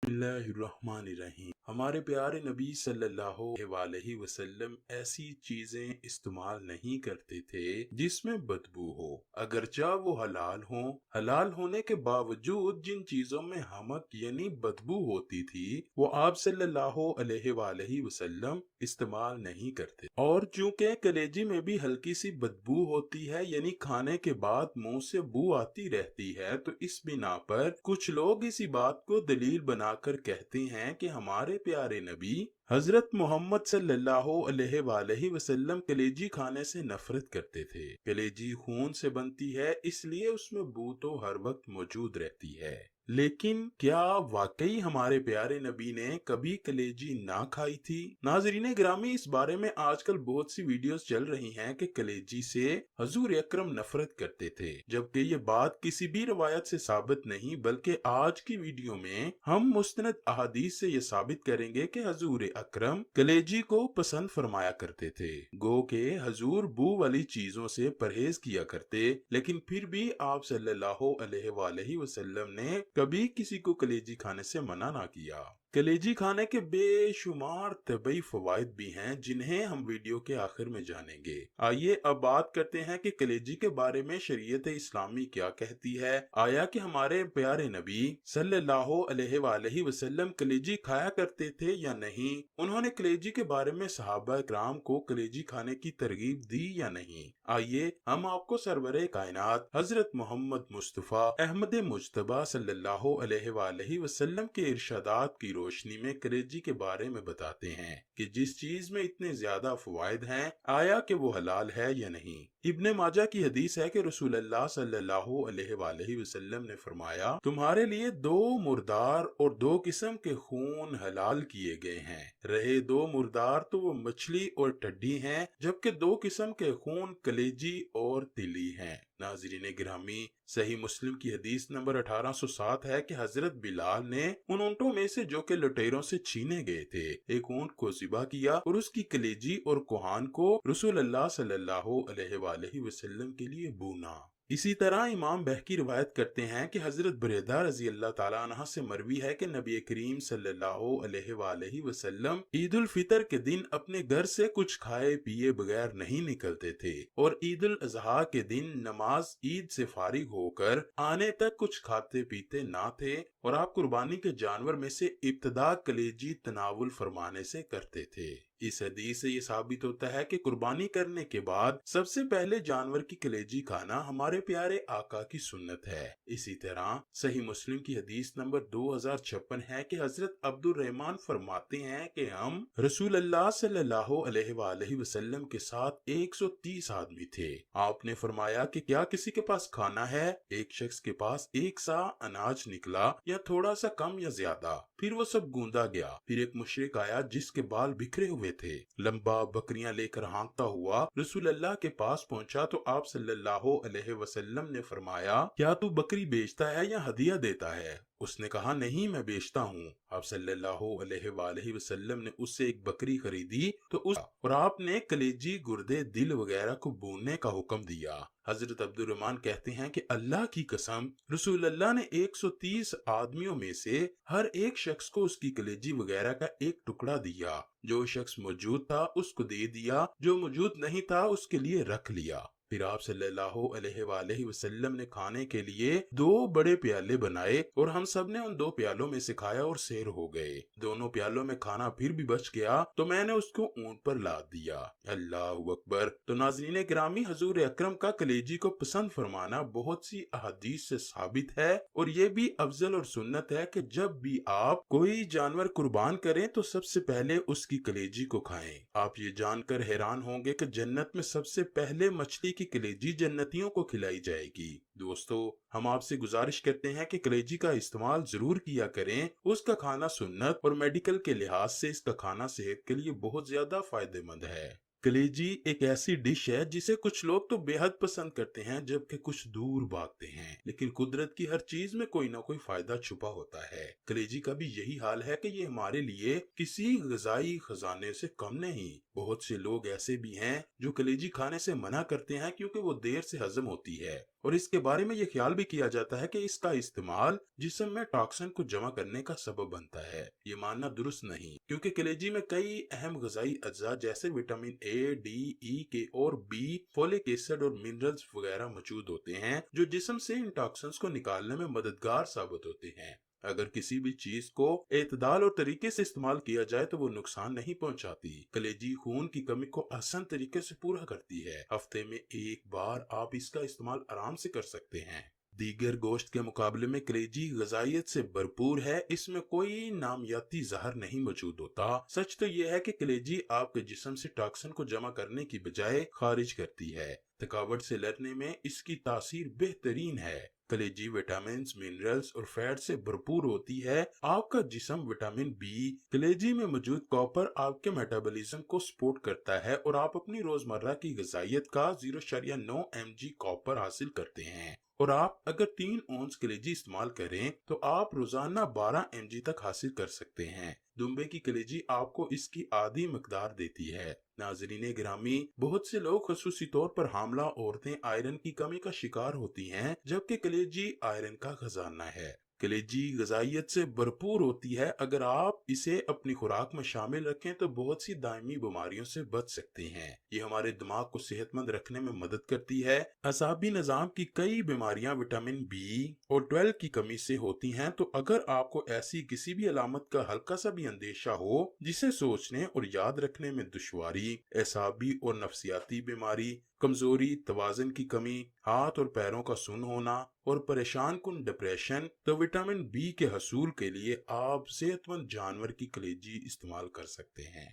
बिस्मिल्लाहिर्रहमानिर्रहीम। हमारे प्यारे नबी सल्लल्लाहु अलैहि वसल्लम ऐसी चीजें इस्तेमाल नहीं करते थे जिसमें बदबू हो, अगरचा वो हलाल हो। हलाल होने के बावजूद जिन चीजों में हमक यानी बदबू होती थी वो आप सल्लल्लाहु अलैहि वसल्लम इस्तेमाल नहीं करते। और चूंकि कलेजी में भी हल्की सी बदबू होती है यानी खाने के बाद मुंह से बू आती रहती है, तो इस बिना पर कुछ लोग इसी बात को दलील बनाकर कहते हैं कि हमारे प्यारे नबी हजरत मोहम्मद सल्लल्लाहु अलैहि वसल्लम कलेजी खाने से नफरत करते थे। कलेजी खून से बनती है, इसलिए उसमें बू तो हर वक्त मौजूद रहती है। लेकिन क्या वाकई हमारे प्यारे नबी ने कभी कलेजी ना खाई थी? नाजरीन गिरामी, इस बारे में आजकल बहुत सी वीडियोस चल रही हैं कि कलेजी से हजूर अकरम नफरत करते थे, जबकि ये बात किसी भी रवायत से साबित नहीं, बल्कि आज की वीडियो में हम मुस्तनद अहादीस से ये साबित करेंगे कि हजूर अकरम कलेजी को पसंद फरमाया करते थे। गो के हजूर बू वाली चीजों से परहेज किया करते, लेकिन फिर भी आप सल्लल्लाहु अलैहि वसल्लम ने कभी किसी को कलेजी खाने से मना ना किया। कलेजी खाने के बेशुमार तबई फवायद भी हैं जिन्हें हम वीडियो के आखिर में जानेंगे। आइए अब बात करते हैं कि कलेजी के बारे में शरीयत इस्लामी क्या कहती है। आया कि हमारे प्यारे नबी सल्लल्लाहु अलैहि वसल्लम कलेजी खाया करते थे या नहीं? उन्होंने कलेजी के बारे में सहाबा इकराम को कलेजी खाने की तरगीब दी या नहीं? आइए हम आपको सरवरे कायनात हजरत मोहम्मद मुस्तफा अहमद मुज्तबा सल्लल्लाहु अलैहि वसल्लम के इरशादात की रोशनी में कलेजी के बारे में बताते हैं कि जिस चीज में इतने ज्यादा फवायद हैं, आया कि वो हलाल है या नहीं। इब्ने माजा की हदीस है कि रसूलुल्लाह सल्लल्लाहु अलैहि वसल्लम ने फरमाया, तुम्हारे लिए दो मुर्दार और दो किस्म के खून हलाल किए गए हैं। रहे दो मुर्दार तो वो मछली और टड्डी हैं, जबकि दो किस्म के खून कलेजी और तिली हैं। नाज़रीन गिरामी, सही मुस्लिम की हदीस नंबर 1807 है कि हजरत बिलाल ने उन ऊँटों में से जो के लुटेरों से छीने गए थे, एक ऊँट को ज़िबा किया और उसकी कलेजी और कोहान को रसूलुल्लाह सल्लल्लाहु अलैहि वसल्लम के लिए भूना। इसी तरह इमाम बहकी रिवायत करते हैं कि हजरत बरेदा रजी अल्लाह ताला अन्हा से मरवी है कि नबी करीम सल्लल्लाहु अलैहि वसल्लम ईद उल फितर के दिन अपने घर से कुछ खाए पिए बगैर नहीं निकलते थे और ईद उल अजहा के दिन नमाज ईद से फारिग होकर आने तक कुछ खाते पीते ना थे और आप कुर्बानी के जानवर में से इब्तदा कलेजी तनावुल फरमाने से करते थे। इस हदीस से ये साबित होता है कि कुर्बानी करने के बाद सबसे पहले जानवर की कलेजी खाना हमारे प्यारे आका की सुन्नत है। इसी तरह सही मुस्लिम की हदीस नंबर 2056 है कि हजरत अब्दुल रहमान फरमाते हैं कि हम रसूलुल्लाह सल्लल्लाहु अलैहि वसल्लम के साथ 130 आदमी थे। आपने फरमाया कि क्या किसी के पास खाना है? एक शख्स के पास एक सा अनाज निकला या थोड़ा सा कम या ज्यादा, फिर वो सब गूंदा गया। फिर एक मुशरिक आया जिसके बाल बिखरे हुए थे, लंबा बकरियां लेकर हाँकता हुआ रसूलुल्लाह के पास पहुंचा तो आप सल्लल्लाहु अलैहि वसल्लम ने फरमाया, क्या तू बकरी बेचता है या हदिया देता है? उसने कहा, नहीं, मैं बेचता हूँ। आप सल्लल्लाहु अलैहि वसल्लम ने उससे एक बकरी खरीदी तो और आपने कलेजी, गुर्दे, दिल वगैरह को भूनने का हुक्म दिया। हजरत अब्दुल रहमान कहते हैं कि अल्लाह की कसम, रसूलुल्लाह ने 130 आदमियों में से हर एक शख्स को उसकी कलेजी वगैरह का एक टुकड़ा दिया। जो शख्स मौजूद था उसको दे दिया, जो मौजूद नहीं था उसके लिए रख लिया। फिर आप सल्लल्लाहु अलैहि वसल्लम ने खाने के लिए दो बड़े प्याले बनाए और हम सब ने उन दो प्यालों में से खाया और सैर हो गए। दोनों प्यालों में खाना फिर भी बच गया तो मैंने उसको ऊंट पर लाद दिया। अल्लाहु अकबर। तो नाज़रीन गिरामी, हजूर अकरम का कलेजी को पसंद फरमाना बहुत सी अहादीस से साबित है और ये भी अफजल और सुन्नत है कि जब भी आप कोई जानवर कुर्बान करें तो सबसे पहले उसकी कलेजी को खाएं। आप ये जानकर हैरान होंगे कि जन्नत में सबसे पहले मछली की कलेजी जन्नतियों को खिलाई जाएगी। दोस्तों, हम आपसे गुजारिश करते हैं कि कलेजी का इस्तेमाल जरूर किया करें। उसका खाना सुन्नत और मेडिकल के लिहाज से इसका खाना सेहत के लिए बहुत ज्यादा फायदेमंद है। कलेजी एक ऐसी डिश है जिसे कुछ लोग तो बेहद पसंद करते हैं जबकि कुछ दूर भागते हैं, लेकिन कुदरत की हर चीज में कोई ना कोई फायदा छुपा होता है। कलेजी का भी यही हाल है कि ये हमारे लिए किसी ग़िज़ाई खजाने से कम नहीं। बहुत से लोग ऐसे भी हैं जो कलेजी खाने से मना करते हैं क्योंकि वो देर से हजम होती है और इसके बारे में ये ख्याल भी किया जाता है कि इसका इस्तेमाल जिस्म में टॉक्सिन को जमा करने का सबब बनता है। ये मानना दुरुस्त नहीं, क्योंकि कलेजी में कई अहम ग़िज़ाई अज्जा जैसे विटामिन ए, डी, ई, के और बी, फोलिक एसिड और मिनरल्स वगैरह मौजूद होते हैं जो जिस्म से इन टॉक्सिन्स को निकालने में मददगार साबित होते हैं। अगर किसी भी चीज को एतदाल और तरीके से इस्तेमाल किया जाए तो वो नुकसान नहीं पहुंचाती। कलेजी खून की कमी को आसान तरीके से पूरा करती है। हफ्ते में एक बार आप इसका इस्तेमाल आराम से कर सकते हैं। दीगर गोश्त के मुकाबले में कलेजी ग़िज़ाइयत से भरपूर है। इसमें कोई नामियाती जहर नहीं मौजूद होता। सच तो यह है कि कलेजी आपके जिस्म से टॉक्सिन को जमा करने की बजाय खारिज करती है। थकावट से लड़ने में इसकी तासीर बेहतरीन है। कलेजी विटामिन, मिनरल्स और फैट से भरपूर होती है। आपका जिस्म विटामिन बी, कलेजी में मौजूद कॉपर आपके मेटाबॉलिज्म को सपोर्ट करता है और आप अपनी रोजमर्रा की ग़िज़ाइयत का 0.9 mg कॉपर हासिल करते हैं। और आप अगर 3 औंस कलेजी इस्तेमाल करें तो आप रोजाना 12 mg तक हासिल कर सकते हैं। दुम्बे की कलेजी आपको इसकी आधी मकदार देती है। नाज़रीन गिरामी, बहुत से लोग ख़ुसूसी तौर पर हामला औरतें आयरन की कमी का शिकार होती हैं, जबकि कलेजी आयरन का खजाना है। कलेजी ग़िज़ाइयत से भरपूर होती है। अगर आप इसे अपनी खुराक में शामिल रखें तो बहुत सी दायमी बीमारियों से बच सकते हैं। ये हमारे दिमाग को सेहतमंद रखने में मदद करती है। असाबी निज़ाम की कई बीमारियां विटामिन बी और 12 की कमी से होती हैं। तो अगर आपको ऐसी किसी भी अलामत का हल्का सा भी अंदेशा हो जिसे सोचने और याद रखने में दुश्वारी, असाबी और नफ्सियाती बीमारी, कमजोरी, तवाज़ुन की कमी, हाथ और पैरों का सुन्न होना और परेशान कुन डिप्रेशन, तो विटामिन बी के हसूल के लिए आप सेहतमंद जानवर की कलेजी इस्तेमाल कर सकते हैं।